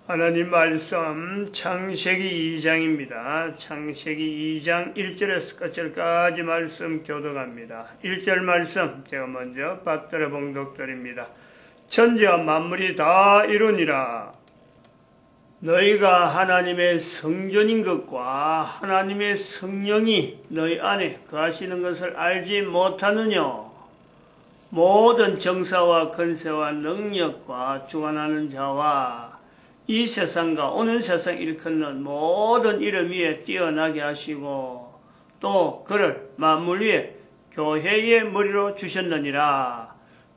하나님 말씀 창세기 2장입니다. 창세기 2장 1절에서 끝절까지 말씀 교독합니다. 1절 말씀 제가 먼저 받들어 봉독드립니다. 천지와 만물이 다 이루니라. 너희가 하나님의 성전인 것과 하나님의 성령이 너희 안에 거하시는 것을 알지 못하느냐. 모든 정사와 권세와 능력과 주관하는 자와 이 세상과 오는 세상 일컫는 모든 이름 위에 뛰어나게 하시고 또 그를 만물 위에 교회의 머리로 주셨느니라.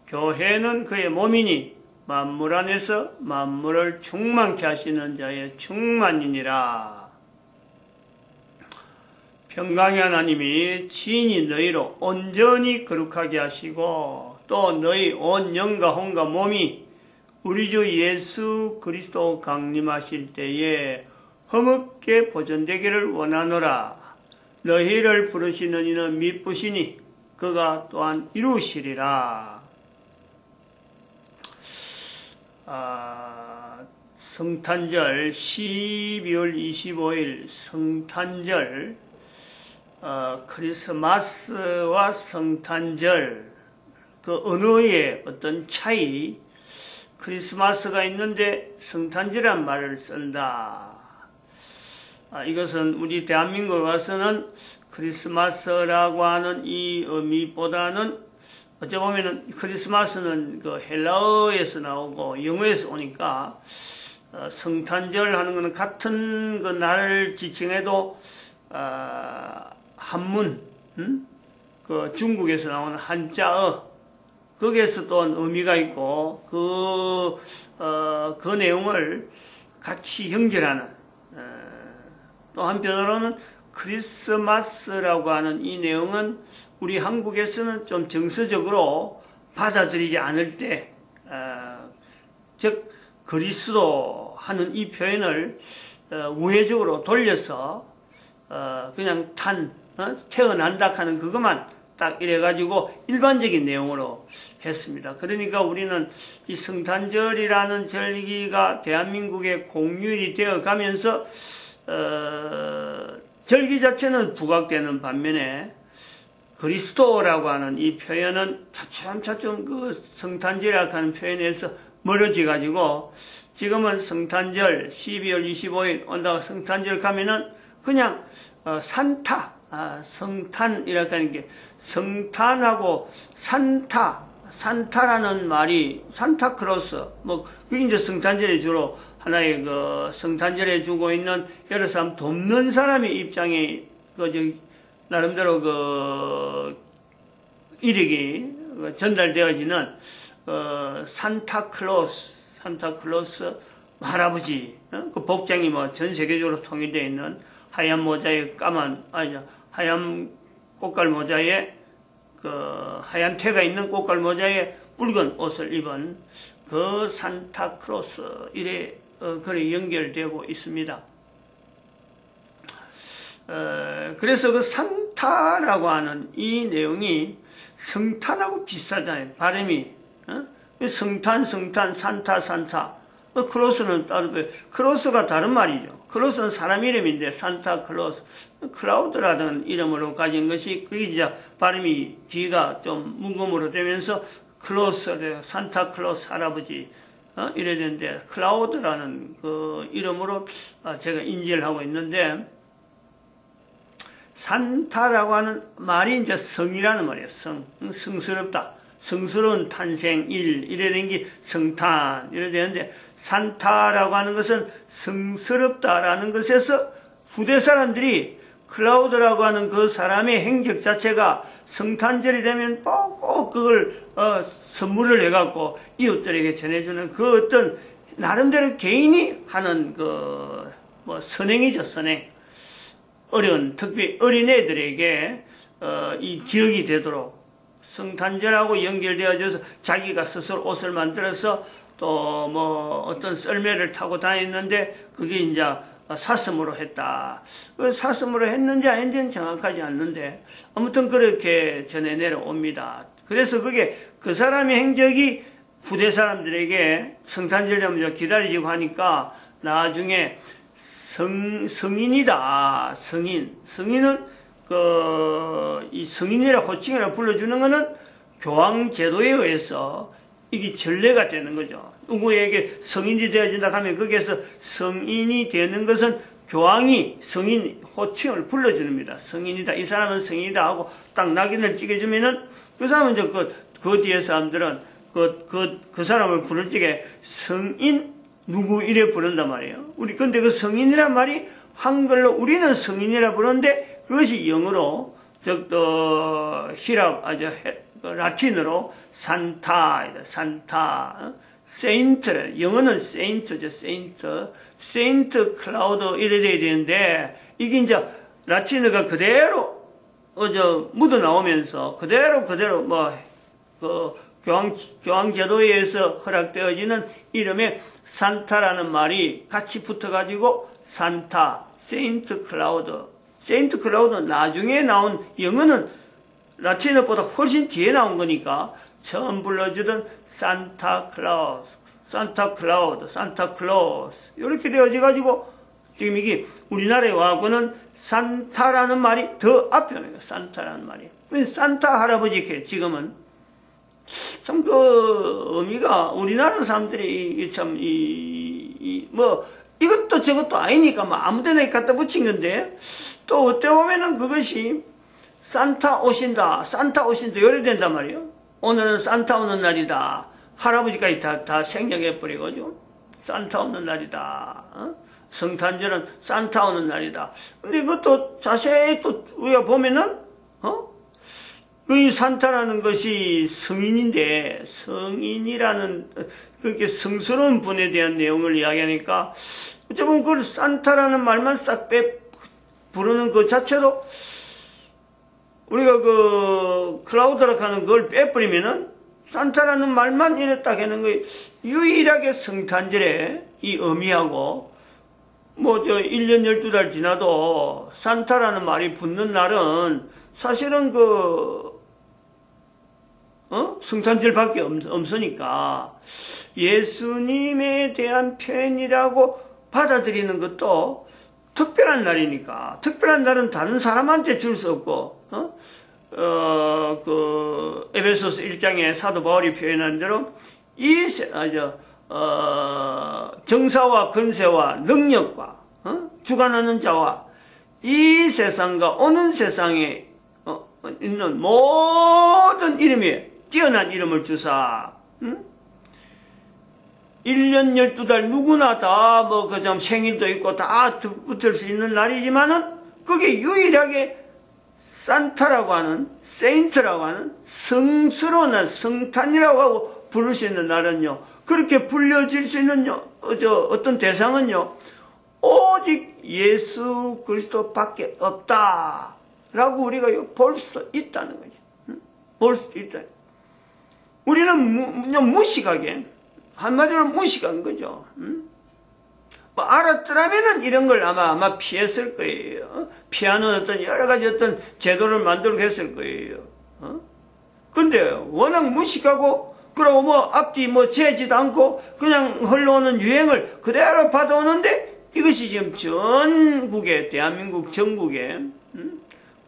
교회는 그의 몸이니 만물 안에서 만물을 충만케 하시는 자의 충만이니라. 평강의 하나님이 친히 너희로 온전히 거룩하게 하시고 또 너희 온 영과 혼과 몸이 우리 주 예수 그리스도 강림하실 때에 흠없게 보존되기를 원하노라. 너희를 부르시는 이는 미쁘시니 그가 또한 이루시리라. 성탄절 12월 25일 성탄절, 크리스마스와 성탄절 그 언어의 어떤 차이, 크리스마스가 있는데 성탄절이란 말을 쓴다. 이것은 우리 대한민국에 와서는 크리스마스라고 하는 이 의미보다는 어찌 보면은 크리스마스는 그 헬라어에서 나오고 영어에서 오니까 성탄절 하는 것은 같은 그 날을 지칭해도 한문, 그 중국에서 나오는 한자어 거기에서 또 의미가 있고 그 내용을 같이 연결하는, 또 한편으로는 크리스마스라고 하는 이 내용은 우리 한국에서는 좀 정서적으로 받아들이지 않을 때, 즉 그리스도 하는 이 표현을 우회적으로 돌려서 그냥 태어난다 하는 그것만 딱 이래가지고 일반적인 내용으로 했습니다. 그러니까 우리는 이 성탄절이라는 절기가 대한민국의 공휴일이 되어 가면서 절기 자체는 부각되는 반면에 그리스도라고 하는 이 표현은 차츰차츰 그 성탄절이라고 하는 표현에서 멀어져 가지고 지금은 성탄절 12월 25일 온다고 성탄절 가면은 그냥 성탄이라고 하는 게 성탄하고 산타라는 말이 산타크로스, 그게 이제 성탄절에 주로 하나의 그 성탄절에 주고 있는 여러 사람 돕는 사람의 입장에 나름대로 그 이력이 전달되어지는 산타클로스 할아버지, 그 복장이 전 세계적으로 통일되어 있는 하얀 모자에 하얀 꽃갈 모자에 하얀 태가 있는 꽃갈 모자에 붉은 옷을 입은 그 산타크로스 이래 그래 연결되고 있습니다. 그래서 그 산타라고 하는 이 내용이 성탄하고 비슷하잖아요. 발음이 성탄, 산타. 크로스는 따로 크로스가 다른 말이죠. 크로스는 사람 이름인데 산타클로스, 클라우드라는 이름으로 가진 것이 그게 이제 발음이 뒤가 좀 문금으로 되면서 클로스, 산타클로스 할아버지 이래 되는데 클라우드라는 그 이름으로 제가 인지를 하고 있는데, 산타라고 하는 말이 이제 성이라는 말이에요. 성스럽다. 성스러운 탄생일, 이래 된 게 성탄, 이래 되는데, 산타라고 하는 것은 성스럽다라는 것에서 후대 사람들이 클라우드라고 하는 그 사람의 행적 자체가 성탄절이 되면 꼭 그걸 선물을 해갖고 이웃들에게 전해주는 그 어떤 나름대로 개인이 하는 선행이죠, 선행. 특히 어린애들에게 이 기억이 되도록 성탄절하고 연결되어져서 자기가 스스로 옷을 만들어서 또 어떤 썰매를 타고 다녔는데 그게 이제 사슴으로 했다. 사슴으로 했는지 아닌지는 정확하지 않는데 아무튼 그렇게 전해 내려옵니다. 그래서 그게 그 사람의 행적이 후대 사람들에게 성탄절 되면 기다리지고 하니까 나중에 성인이다. 성인은 이 성인이라 호칭이라 불러주는 것은 교황 제도에 의해서 이게 전례가 되는 거죠. 누구에게 성인이 되어진다 하면 거기에서 성인이 되는 것은 교황이 성인 호칭을 불러줍니다. 성인이다. 이 사람은 성인이다 하고 딱 낙인을 찍어주면은 그 사람은 이제 그 뒤에 사람들은 그 사람을 부를 적에 성인 누구 이래 부른단 말이에요. 근데 그 성인이란 말이 한글로 우리는 성인이라 부르는데 그것이 영어로 라틴어로 산타, 세인트, 영어는 세인트죠, 세인트 클라우드 이래 돼야 되는데, 이게 이제 라틴어가 그대로, 묻어 나오면서, 그대로, 교황 제도에 의해서 허락되어지는 이름에 산타라는 말이 같이 붙어가지고, 산타, 세인트 클라우드 나중에 나온 영어는 라틴어보다 훨씬 뒤에 나온 거니까 처음 불러주던 산타클라우스 이렇게 되어져가지고 지금 이게 우리나라에 와서는 산타라는 말이 더 앞에 오는 거예요. 산타라는 말이. 산타 할아버지 지금은 참 의미가 우리나라 사람들이 참 이것도 저것도 아니니까 아무데나 갖다 붙인 건데 또 어때 보면은 그것이 산타 오신다 요래 된단 말이에요. 오늘은 산타 오는 날이다. 할아버지까지 다 생략해버리고죠. 산타 오는 날이다. 성탄절은 산타 오는 날이다. 근데 이것도 자세히 또 우리가 보면은, 이 산타라는 것이 성인인데, 성인이라는, 그렇게 성스러운 분에 대한 내용을 이야기하니까, 어쩌면 그 산타라는 말만 싹 부르는 그 자체도, 우리가 클라우드라고 하는 그걸 빼버리면은, 산타라는 말만 이랬다 하는 거 유일하게 성탄절에 이 의미하고, 1년 12달 지나도 산타라는 말이 붙는 날은 사실은 성탄절밖에 없으니까 예수님에 대한 표현이라고 받아들이는 것도 특별한 날이니까, 특별한 날은 다른 사람한테 줄 수 없고, 에베소서 1장에 사도 바울이 표현한 대로 정사와 권세와 능력과 주관하는 자와 이 세상과 오는 세상에 있는 모든 이름에 뛰어난 이름을 주사 1년 12달 누구나 다 생일도 있고 다 붙을 수 있는 날이지만은 그게 유일하게 산타라고 하는, 세인트라고 하는 성스러운 날, 성탄이라고 하고 부를 수 있는 날은요, 그렇게 불려질 수 있는 어떤 대상은요, 오직 예수 그리스도밖에 없다라고 우리가 볼 수도 있다는 거죠. 볼 수도 있다. 우리는 무식하게, 한마디로 무식한 거죠. 알았더라면은 이런 걸 아마 피했을 거예요. 피하는 어떤 여러 가지 어떤 제도를 만들고 했을 거예요. 근데 워낙 무식하고, 그러고 앞뒤 재지도 않고 그냥 흘러오는 유행을 그대로 받아오는데 이것이 지금 전국에, 대한민국 전국에,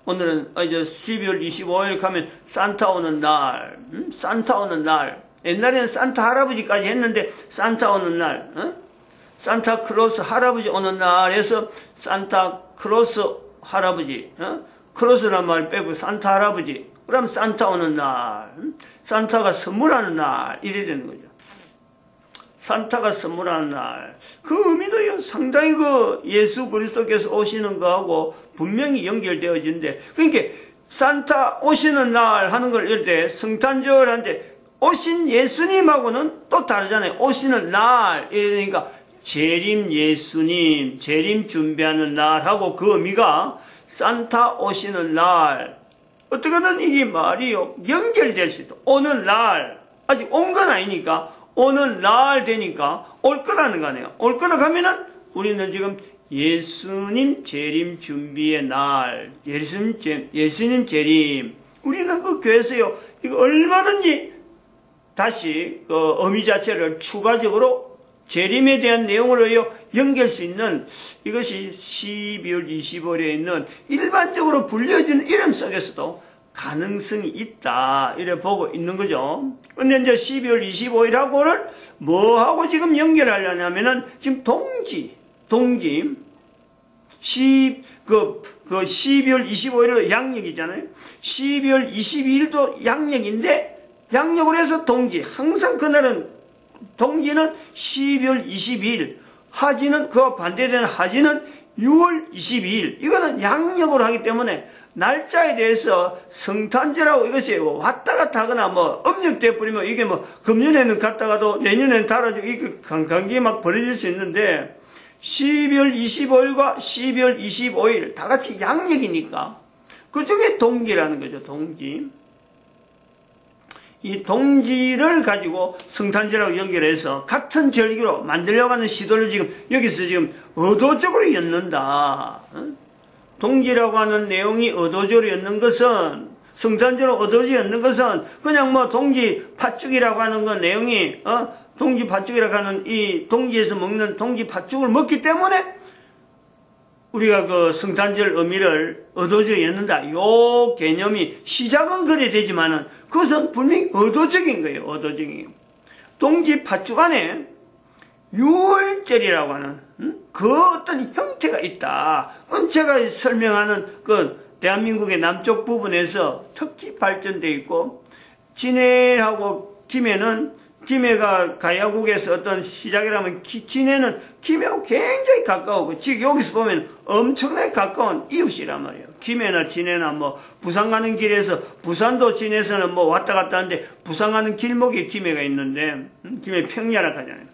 오늘은 12월 25일 가면 산타 오는 날, 산타 오는 날. 옛날에는 산타 할아버지까지 했는데 산타 오는 날, 산타클로스 할아버지 오는 날에서 산타클로스 할아버지, 크로스란 말 빼고 산타 할아버지, 그럼 산타 오는 날, 산타가 선물하는 날, 이래 되는 거죠. 산타가 선물하는 날. 그 의미도 상당히 예수 그리스도께서 오시는 거하고 분명히 연결되어지는데, 그러니까 산타 오시는 날 하는 걸 이럴 때 성탄절한테 오신 예수님하고는 또 다르잖아요. 오시는 날, 이러니까 재림 예수님, 재림 준비하는 날하고 그 의미가 산타 오시는 날, 어떻게든 이게 말이 연결될 수 있다. 오는 날, 아직 온 건 아니니까 오는 날 되니까 올 거라는 거네요. 올 거라 하면은 우리는 지금 예수님 재림 준비의 날, 예수님 재림, 우리는 그 교회에서요, 이거 얼마든지 다시 그 의미 자체를 추가적으로 재림에 대한 내용으로요 연결할 수 있는 이것이 12월 25일에 있는 일반적으로 불려지는 이름 속에서도 가능성이 있다 이래 보고 있는 거죠. 근데 이제 12월 25일하고를 뭐하고 지금 연결하려냐면은 지금 동지 12월 25일로 양력이잖아요. 12월 22일도 양력인데 양력으로 해서 동지 항상 그날은 동지는 12월 22일 하지는 그와 반대되는 하지는 6월 22일 이거는 양력으로 하기 때문에 날짜에 대해서 성탄절하고 이것이 왔다 갔다 하거나 뭐 음력돼 버리면 이게 뭐 금년에는 갔다가도 내년에는 달아지고 이게 관계가 막 벌어질 수 있는데 12월 25일과 12월 25일 다 같이 양력이니까 그중에 동지라는 거죠. 동지. 이 동지를 가지고 성탄절하고 연결해서 같은 절기로 만들려고 하는 시도를 지금 여기서 지금 의도적으로 엮는다. 동지라고 하는 내용이 의도적으로 엮는 것은 성탄절로 의도적으로 엮는 것은 그냥 뭐 동지 팥죽이라고 하는 그 내용이 동지 팥죽이라고 하는 이 동지에서 먹는 동지 팥죽을 먹기 때문에 우리가 그 성탄절 의미를 의도적으로 엮는다. 요 개념이 시작은 그래 되지만은 그것은 분명히 의도적인 거예요. 의도적인. 동지 팥죽 안에 6월절이라고 하는 그 어떤 형태가 있다. 제가 설명하는 그 대한민국의 남쪽 부분에서 특히 발전되어 있고 진해하고 김해가 가야국에서 어떤 시작이라면 진해는 김해하고 굉장히 가까우고 지금 여기서 보면 엄청나게 가까운 이웃이란 말이에요. 김해나 진해나 뭐 부산 가는 길에서 부산도 진해에서는 뭐 왔다 갔다 하는데 부산 가는 길목에 김해가 있는데 김해 평야라 하잖아요.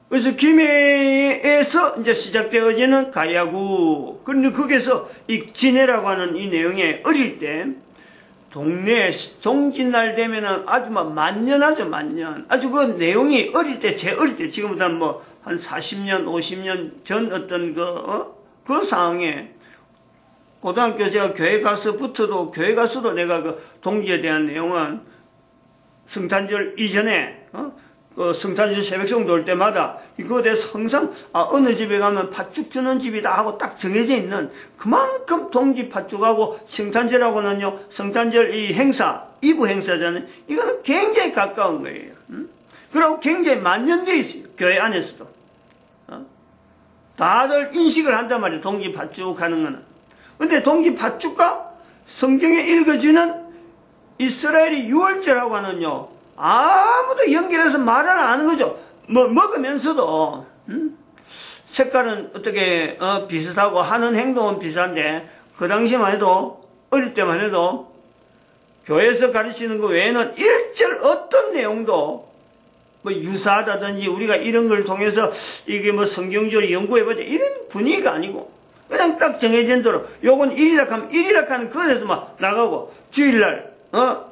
그래서 김해에서 이제 시작되어지는 가야국. 그런데 거기서 이 진해라고 하는 이 내용에 어릴 때 동네 종짓날 되면은 아주 막 만년하죠, 만년. 아주 그 내용이 어릴 때, 제 어릴 때, 지금부터 뭐 한 40년, 50년 전 어떤 그 상황에 고등학교 제가 교회 가서부터도, 교회 가서도 내가 그 동지에 대한 내용은 성탄절 이전에, 그 성탄절 새벽송 돌 때마다 이거에 대해서 항상 어느 집에 가면 팥죽 주는 집이다 하고 딱 정해져 있는 그만큼 동지 팥죽하고 성탄절하고는요 성탄절 이 행사 이브 행사잖아요. 이거는 굉장히 가까운 거예요. 그리고 굉장히 만연되어 있어요. 교회 안에서도 다들 인식을 한단 말이에요. 동지 팥죽 하는 거는. 근데 동지 팥죽과 성경에 읽어주는 이스라엘의 유월절하고 하는요 아무도 연결해서 말을 안 하는 거죠. 뭐 먹으면서도 색깔은 어떻게 비슷하고 하는 행동은 비슷한데 그 당시만 해도 어릴 때만 해도 교회에서 가르치는 것 외에는 일절 어떤 내용도 뭐 유사하다든지 우리가 이런 걸 통해서 이게 뭐 성경적으로 연구해보자 이런 분위기가 아니고 그냥 딱 정해진 대로 요건 일이라 하면 일이라 하는 그것에서 막 나가고 주일날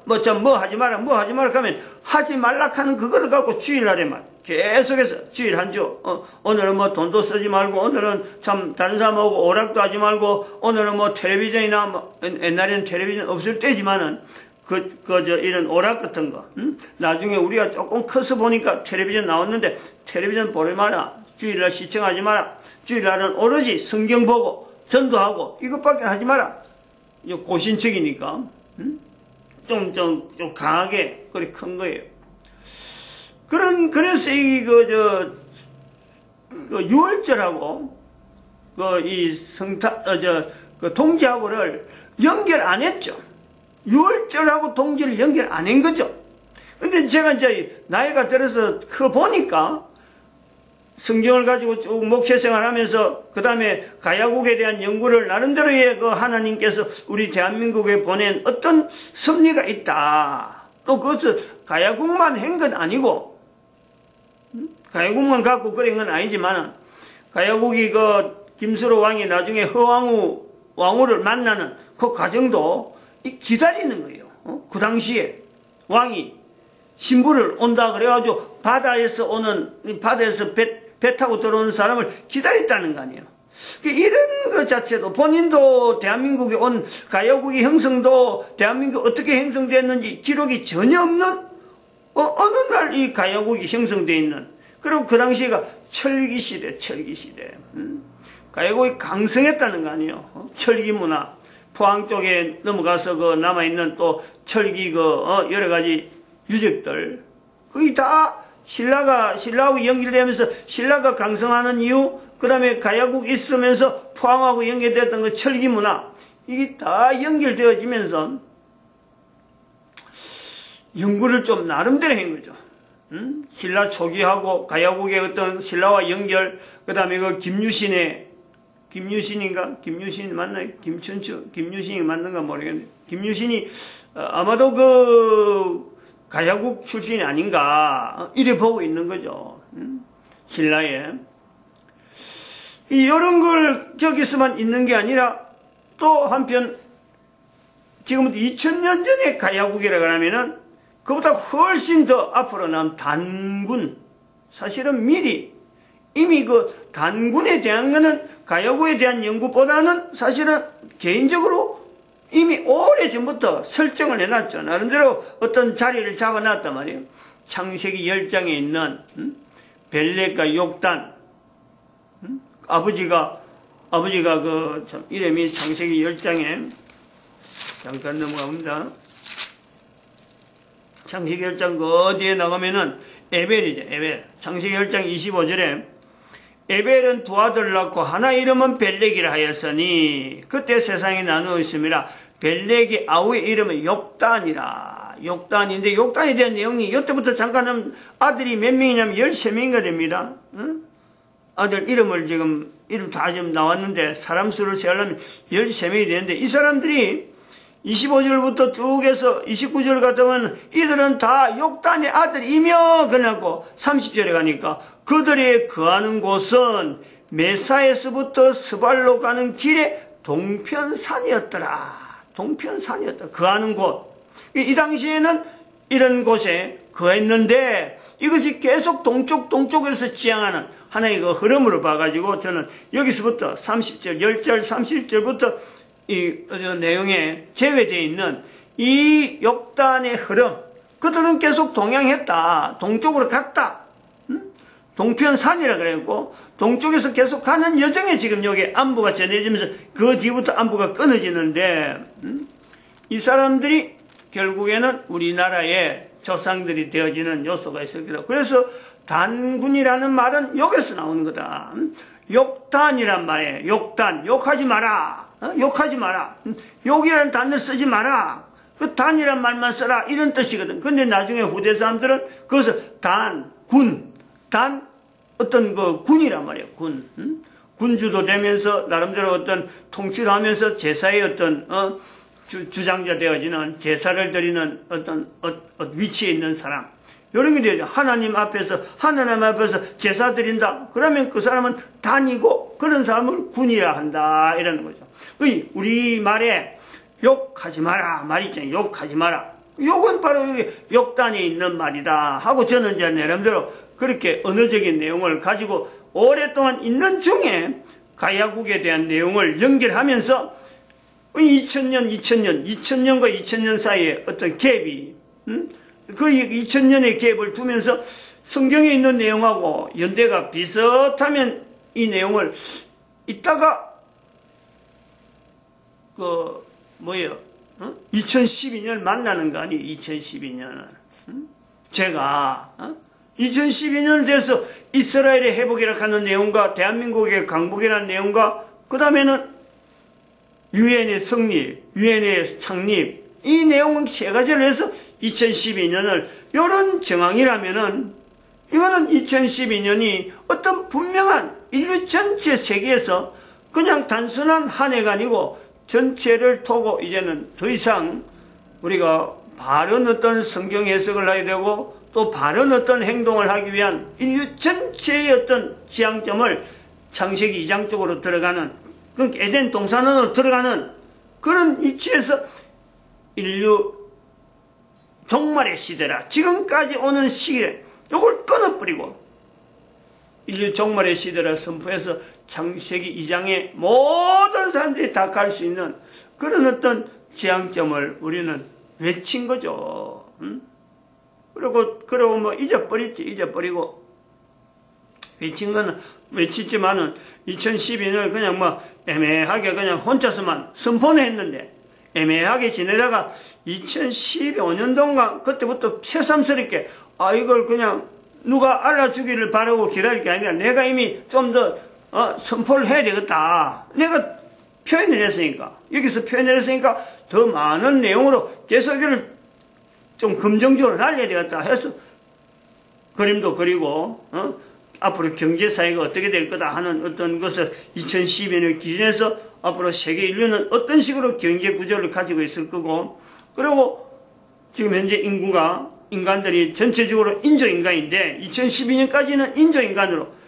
뭐 하지 마라 하면 하지 말라 하는 그거를 갖고 주일날에만 계속해서 주일 한 주, 오늘은 뭐 돈도 쓰지 말고, 오늘은 참 다른 사람하고 오락도 하지 말고, 오늘은 뭐 텔레비전이나 뭐, 옛날에는 텔레비전 없을 때지만은, 이런 오락 같은 거, 나중에 우리가 조금 커서 보니까 텔레비전 나왔는데, 텔레비전 보지 마라. 주일날 시청하지 마라. 주일날은 오로지 성경 보고, 전도하고, 이것밖에 하지 마라. 이거 고신책이니까. 좀 강하게, 그래, 큰 거예요. 그래서 유월절하고, 동지하고를 연결 안 했죠. 유월절하고 동지를 연결 안 한 거죠. 근데 제가 이제 나이가 들어서 보니까, 성경을 가지고 쭉 목회생활 하면서 그 다음에 가야국에 대한 연구를 나름대로의 그 하나님께서 우리 대한민국에 보낸 어떤 섭리가 있다. 또 그것을 가야국만 한 건 아니고 가야국만 갖고 그런 건 아니지만 가야국이 김수로 왕이 나중에 허왕후 왕후를 만나는 그 과정도 기다리는 거예요. 그 당시에 왕이 신부를 온다 그래가지고 바다에서 배 타고 들어오는 사람을 기다렸다는 거 아니에요. 이런 것 자체도 본인도 대한민국에 온 가야국의 형성도 대한민국 어떻게 형성됐는지 기록이 전혀 없는 어느 날 이 가야국이 형성되어 있는, 그리고 그 당시가 철기시대, 철기시대. 가야국이 강성했다는 거 아니에요. 철기 문화. 포항 쪽에 넘어가서 그 남아있는 또 철기 여러 가지 유적들. 거의 다 신라하고 연결되면서 신라가 강성하는 이유, 그 다음에 가야국 있으면서 포항하고 연결됐던 그 철기 문화. 이게 다 연결되어지면서 연구를 좀 나름대로 한 거죠. 신라 초기하고 가야국의 어떤 신라와 연결, 그 다음에 그 김유신인가? 김유신 맞나요? 김춘추? 김유신이 맞는가 모르겠네. 김유신이 아마도 그 가야국 출신이 아닌가 이래 보고 있는 거죠. 신라에. 이런 걸 저기서만 있는 게 아니라 또 한편 지금부터 2000년 전에 가야국이라고 하면은 그보다 훨씬 더 앞으로 난 단군, 사실은 미리 이미 그 단군에 대한 거는 가야국에 대한 연구보다는 사실은 개인적으로 이미 오래전부터 설정을 해놨죠. 나름대로 어떤 자리를 잡아놨단 말이에요. 창세기 10장에 있는 벨렉과 욕단, 아버지가 그 참 이름이 창세기 10장에 잠깐 넘어갑니다. 창세기 10장 그 어디에 나가면은 에벨이죠. 에벨. 창세기 10장 25절에 에벨은 두 아들을 낳고 하나 이름은 벨렉이라 하였으니 그때 세상이 나누어 있음이라. 벨렉의 아우의 이름은 욕단이라. 욕단인데 욕단에 대한 내용이 이때부터 잠깐 아들이 몇 명이냐면 13명인가 됩니다. 아들 이름을 지금 이름 다 지금 나왔는데 사람 수를 세하려면 13명이 되는데 이 사람들이 25절부터 쭉 해서 29절 같으면 이들은 다 욕단의 아들이며 그러고 30절에 가니까 그들이 거하는 곳은 메사에서부터 스발로 가는 길에 동편산이었더라. 동편산이었다. 거하는 곳. 이 당시에는 이런 곳에 거했는데 이것이 계속 동쪽에서 지향하는 하나의 그 흐름으로 봐가지고 저는 여기서부터 30절, 10절, 30절부터 이 내용에 제외되어 있는 이 욕단의 흐름, 그들은 계속 동향했다. 동쪽으로 갔다. 동편산이라 그랬고 동쪽에서 계속 가는 여정에 지금 여기 안부가 전해지면서 그 뒤부터 안부가 끊어지는데 이 사람들이 결국에는 우리나라의 조상들이 되어지는 요소가 있을 거다. 그래서 단군이라는 말은 여기서 나오는 거다. 욕단이란 말이에요. 욕단, 욕하지 마라. 욕하지 마라. 욕이라는 단어를 쓰지 마라. 그 단이란 말만 써라. 이런 뜻이거든. 근데 나중에 후대 사람들은 그것을 단, 군, 단, 어떤 그 군이란 말이에요. 군. 군주도 되면서 나름대로 어떤 통치를 하면서 제사의 어떤, 주장자 되어지는 제사를 드리는 어떤 위치에 있는 사람. 이런 게 되죠. 하나님 앞에서 제사 드린다. 그러면 그 사람은 단이고 그런 사람을 군이라 한다. 이러는 거죠. 우리 말에 욕하지 마라. 말 있잖아요. 욕하지 마라. 욕은 바로 여기 욕단에 있는 말이다. 하고 저는 이제 나름대로 그렇게 언어적인 내용을 가지고 오랫동안 있는 중에 가야국에 대한 내용을 연결하면서 2000년과 2000년 사이에 어떤 갭이, 그 2000년의 갭을 두면서 성경에 있는 내용하고 연대가 비슷하면 이 내용을 이따가 2012년 만나는 거 아니에요? 2012년은. 제가 2012년 돼서 이스라엘의 회복이라고 하는 내용과 대한민국의 강복이라는 내용과 그 다음에는 유엔의 성립, 유엔의 창립, 이 내용은 세 가지를 해서 2012년을, 이런 정황이라면은, 이거는 2012년이 어떤 분명한 인류 전체 세계에서 그냥 단순한 한 해가 아니고 전체를 두고 이제는 더 이상 우리가 바른 어떤 성경 해석을 하게 되고 또 바른 어떤 행동을 하기 위한 인류 전체의 어떤 지향점을 창세기 2장 쪽으로 들어가는, 그 에덴 동산으로 들어가는 그런 위치에서 인류 종말의 시대라. 지금까지 오는 시기에 이걸 끊어버리고 인류 종말의 시대라 선포해서 창세기 2장에 모든 사람들이 다 갈 수 있는 그런 어떤 지향점을 우리는 외친 거죠. 그러고 뭐 잊어버리고 외친 거는 외치지만은 2012년을 그냥 뭐 애매하게 그냥 혼자서만 선포는 했는데 애매하게 지내다가 2015년도인가 그때부터 새삼스럽게 이걸 그냥 누가 알아주기를 바라고 기다릴 게 아니라 내가 이미 좀 더 선포를 해야 되겠다. 내가 표현을 했으니까 여기서 표현을 했으니까 더 많은 내용으로 계속 이걸 좀 긍정적으로 날려야 되겠다 해서 그림도 그리고 앞으로 경제사회가 어떻게 될 거다 하는 어떤 것을 2012년을 기준해서 앞으로 세계 인류는 어떤 식으로 경제 구조를 가지고 있을 거고 그리고 지금 현재 인간들이 전체적으로 인조인간인데 2012년까지는 인조인간으로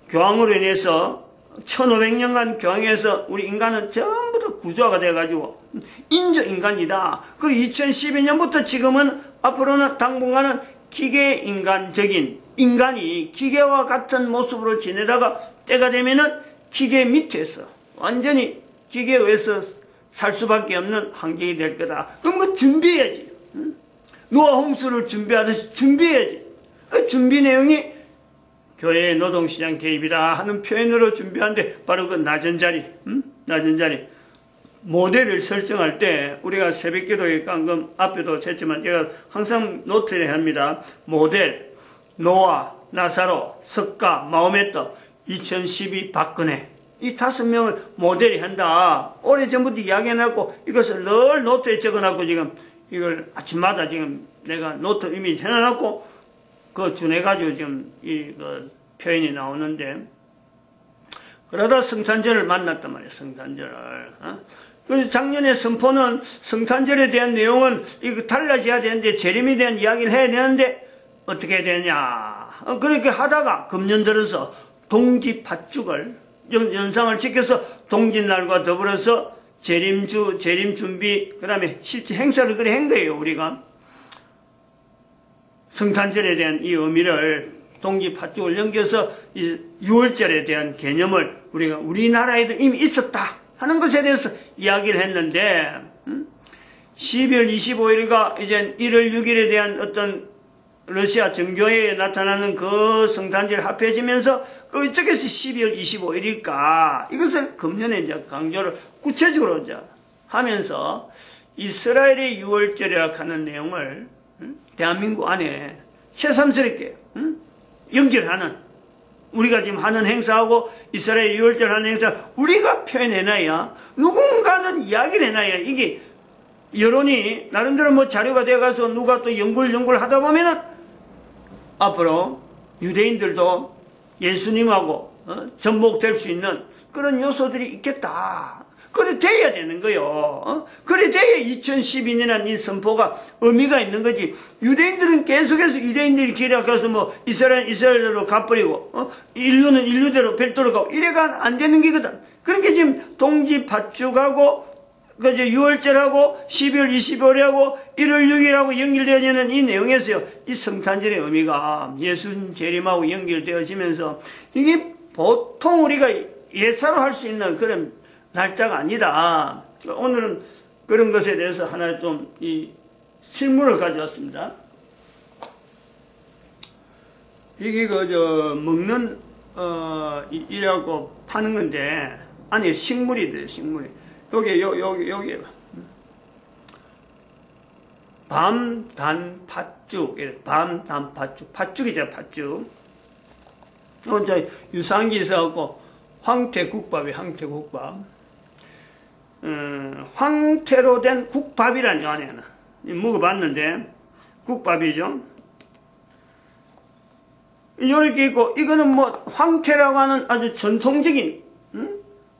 교황으로 인해서 1500년간 교황에서 우리 인간은 전부 다 구조화가 돼가지고 인조인간이다. 그리고 2012년부터 지금은 앞으로는 당분간은 기계인간적인 인간이 기계와 같은 모습으로 지내다가 때가 되면은 기계 밑에서 완전히 기계에 의해서 살 수밖에 없는 환경이 될 거다. 그럼 그 준비해야지. 노아 홍수를 준비하듯이 준비해야지. 그 준비 내용이 교회의 노동시장 개입이다 하는 표현으로 준비하는데 바로 그 낮은 자리, 낮은 자리. 모델을 설정할 때 우리가 새벽기도에 방금 앞에도 했지만 제가 항상 노트를 합니다. 모델, 노아, 나사로, 석가, 마호메트, 2012 박근혜. 이 5명을 모델이 한다. 오래전부터 이야기해놨고 이것을 늘 노트에 적어놨고 지금 이걸 아침마다 지금 내가 노트 이미 해놔놨고 그거 준해가지고 지금 그 표현이 나오는데 그러다 성탄절을 만났단 말이에요. 성탄절을. 그래서 작년에 선포는 성탄절에 대한 내용은 이거 달라져야 되는데 재림에 대한 이야기를 해야 되는데 어떻게 되냐. 그렇게 하다가 금년 들어서 동지 팥죽을 연상을 지켜서 동짓날과 더불어서 재림 준비, 그 다음에 실제 행사를 그래 한 거예요, 우리가. 성탄절에 대한 이 의미를 동지 팥죽을 연결해서 이 6월절에 대한 개념을 우리가 우리나라에도 이미 있었다 하는 것에 대해서 이야기를 했는데, 12월 25일과 이제 1월 6일에 대한 어떤 러시아 정교회에 나타나는 그 성탄절 합해지면서 그 어쩌겠어 12월 25일일까 이것을 금년에 이제 강조를 구체적으로 이제 하면서 이스라엘의 6월절이라고 하는 내용을 대한민국 안에 새삼스럽게 연결하는 우리가 지금 하는 행사하고 이스라엘 6월절 하는 행사 우리가 표현해놔야 누군가는 이야기를 해놔야 이게 여론이 나름대로 뭐 자료가 돼가서 누가 또 연구를 하다 보면은 앞으로 유대인들도 예수님하고 접목될 수 있는 그런 요소들이 있겠다. 그래 돼야 되는 거요. 그래 돼야 2012년이라는 이 선포가 의미가 있는 거지. 유대인들은 계속해서 유대인들이 기락해서 뭐 이스라엘대로 가버리고 인류는 인류대로 별도로 가고 이래가 안 되는 게거든. 그러니까 지금 동지 팥죽하고 그 이제 6월절하고 12월 25일하고 1월 6일하고 연결되어지는 이 내용에서요. 이 성탄절의 의미가 예수 재림하고 연결되어지면서 이게 보통 우리가 예사로 할 수 있는 그런 날짜가 아니다. 오늘은 그런 것에 대해서 하나 좀 이 실물을 가져왔습니다. 이게 먹는 이라고 파는 건데 아니 식물이래요. 식물이. 여기 밤단팥죽, 밤단팥죽, 팥죽이죠, 팥죽. 이제 유산기 있어갖고 황태국밥이 황태국밥. 황태로 된 국밥이란 거 안에는 먹어봤는데 국밥이죠. 이렇게 있고 이거는 뭐 황태라고 하는 아주 전통적인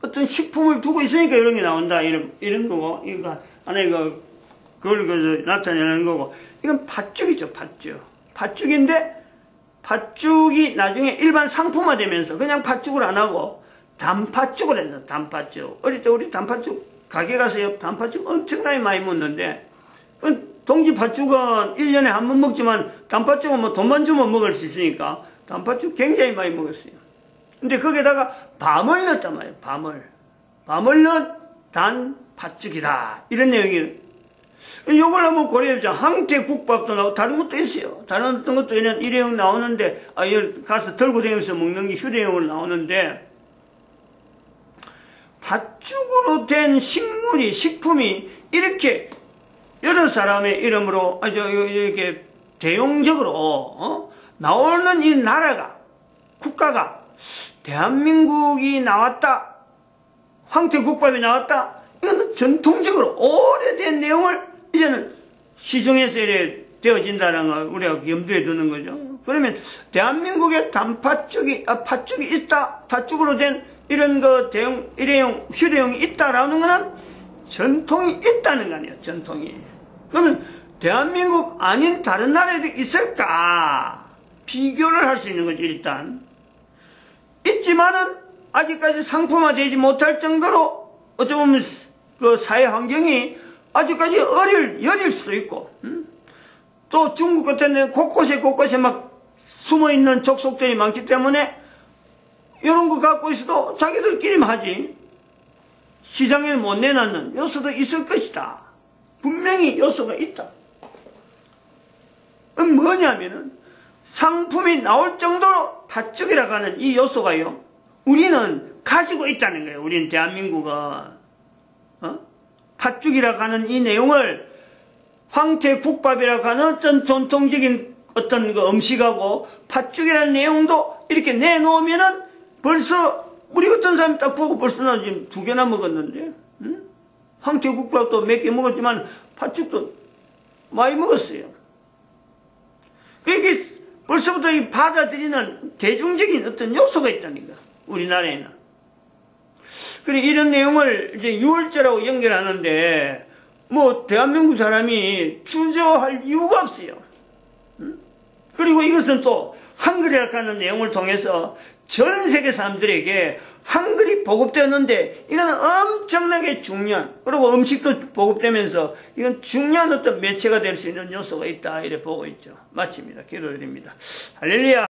어떤 식품을 두고 있으니까 이런 게 나온다. 이런 거고, 이거, 안에 그걸 나타내는 거고. 이건 팥죽이죠, 팥죽. 팥죽인데, 팥죽이 나중에 일반 상품화 되면서 그냥 팥죽을 안 하고, 단팥죽을 해서 단팥죽. 어릴 때 우리 단팥죽 가게 가서요, 단팥죽 엄청나게 많이 먹는데, 동지 팥죽은 1년에 한 번 먹지만, 단팥죽은 뭐 돈만 주면 먹을 수 있으니까, 단팥죽 굉장히 많이 먹었어요. 근데 거기에다가 밤을 넣었단 말이에요. 밤을 넣은 단 팥죽이다. 이런 내용이 이걸 한번 고려해보자. 황태국밥도 나오고 다른 것도 있어요. 다른 어떤 것도 일회용 나오는데 여기 가서 들고 다니면서 먹는 게 휴대용으로 나오는데 팥죽으로 된 식품이 이렇게 여러 사람의 이름으로 이렇게 대용적으로 나오는 이 나라가 국가가 대한민국이 나왔다. 황태국밥이 나왔다. 이건 전통적으로 오래된 내용을 이제는 시중에서 이래 되어진다는 걸 우리가 염두에 두는 거죠. 그러면 대한민국에 팥죽이 있다. 팥죽으로 된 이런 대용, 일회용, 휴대용이 있다라는 거는 전통이 있다는 거 아니에요. 전통이. 그러면 대한민국 아닌 다른 나라에도 있을까? 비교를 할 수 있는 거죠. 일단 있지만은 아직까지 상품화되지 못할 정도로 어쩌면 그 사회 환경이 아직까지 여릴 수도 있고, 또 중국 같은 데 곳곳에 막 숨어있는 족속들이 많기 때문에 이런 거 갖고 있어도 자기들끼리만 하지 시장에 못 내놨는 요소도 있을 것이다. 분명히 요소가 있다. 뭐냐면은 상품이 나올 정도로 팥죽이라고 하는 이 요소가요, 우리는 가지고 있다는 거예요. 우리는 대한민국은 팥죽이라고 하는 이 내용을 황태국밥이라고 하는 어떤 전통적인 어떤 그 음식하고 팥죽이라는 내용도 이렇게 내놓으면은 벌써 우리 어떤 사람이 딱 보고 벌써 나 지금 2개나 먹었는데, 황태국밥도 몇 개 먹었지만 팥죽도 많이 먹었어요. 이게 벌써부터 이 받아들이는 대중적인 어떤 요소가 있다니까, 우리나라에는. 그래, 이런 내용을 이제 6월절하고 연결하는데, 대한민국 사람이 주저할 이유가 없어요. 그리고 이것은 또 한글이라고 하는 내용을 통해서 전 세계 사람들에게 한글이 보급되었는데, 이거는 엄청나게 중요한, 그리고 음식도 보급되면서 이건 중요한 어떤 매체가 될 수 있는 요소가 있다, 이래 보고 있죠. 마칩니다. 기도드립니다. 할렐루야.